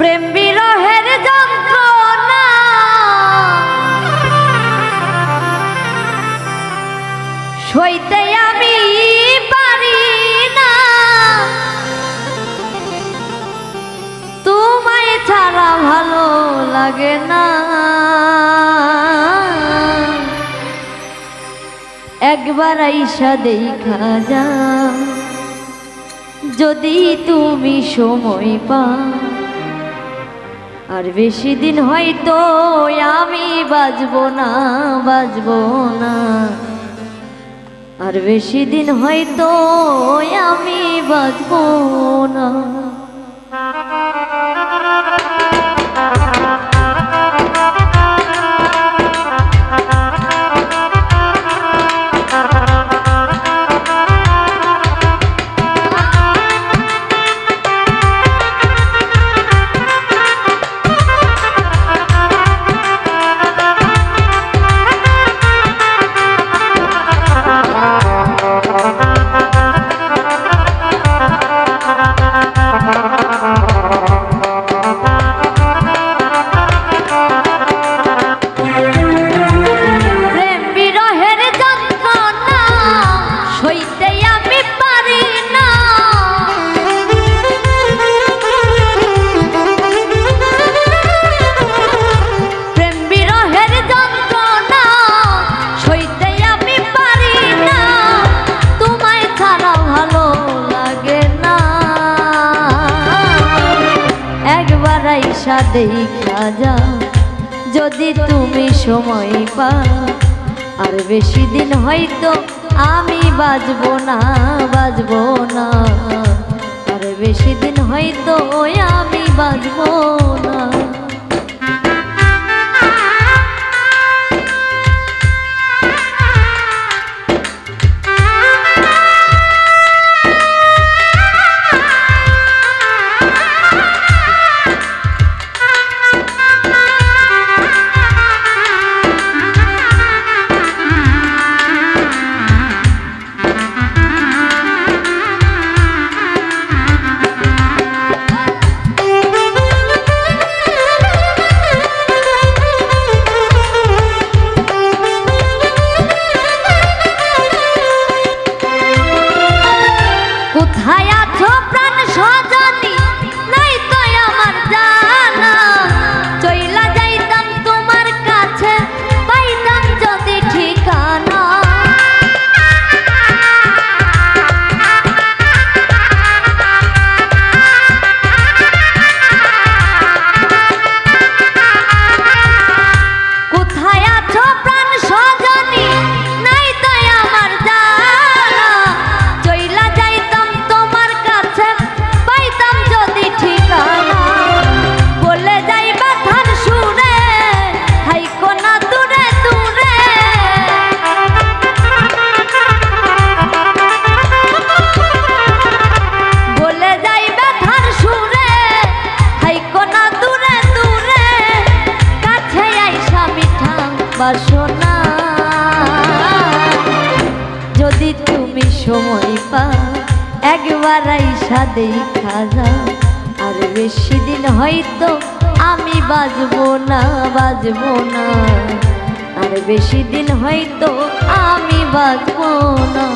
প্রেম বিরহের যন্ত্রণা সইতে আমি পারি না, তোমায় ছাড়া ভালো লাগে না। একবার আইসা দেখা যাও যদি তুমি সময় পাও, আর বেশি দিন হয়তো আমি বাঁচবো না, বাঁচবো না। আর বেশি দিন হয়তো আমি বাঁচবো না। আইসা দেখা যাও যদি তুমি সময় পাও, আর বেশি দিন হয়তো আমি বাঁচবো না, বাঁচবো না। আর বেশি দিন হয়তো আমি বাঁচবো না। বাসনা যদি তুমি সময় পাও, একবার আইসা দেখা যাও। আর বেশি দিন হয়তো আমি বাঁচবো না, বাঁচবো না। আর বেশি দিন হয়তো আমি বাঁচবো না।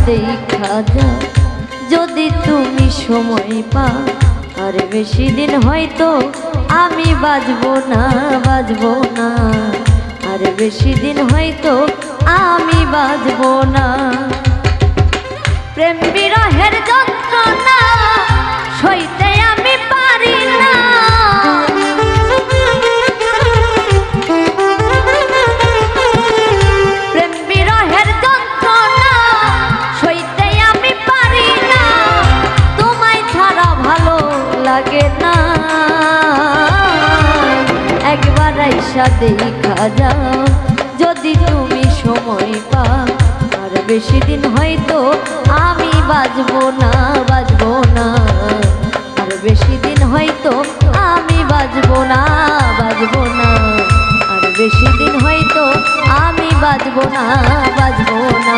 দেখা যাও যদি তুমি সময় পাও। আর বেশি দিন হয়তো আমি বাঁচবো না, বাঁচবো না। আর বেশি দিন হয়তো আমি বাঁচবো না। প্রেম বিরহের যন্ত্রণা সইতে আমি পারি না। প্রেম বিরহের যন্ত্রণা সইতে আমি পারি না। তোমায় ছাড়া ভালো লাগে না। একবার আইসা দেখা যাও যদি তুমি সময় পাও। আর বেশি দিন হয়তো আমি বাঁচবো না, বাঁচবো না। আর বেশি দিন হয়তো আমি বাঁচবো না, বাঁচবো না। আর বেশি দিন হয়তো আমি বাঁচবো না, বাঁচবো না।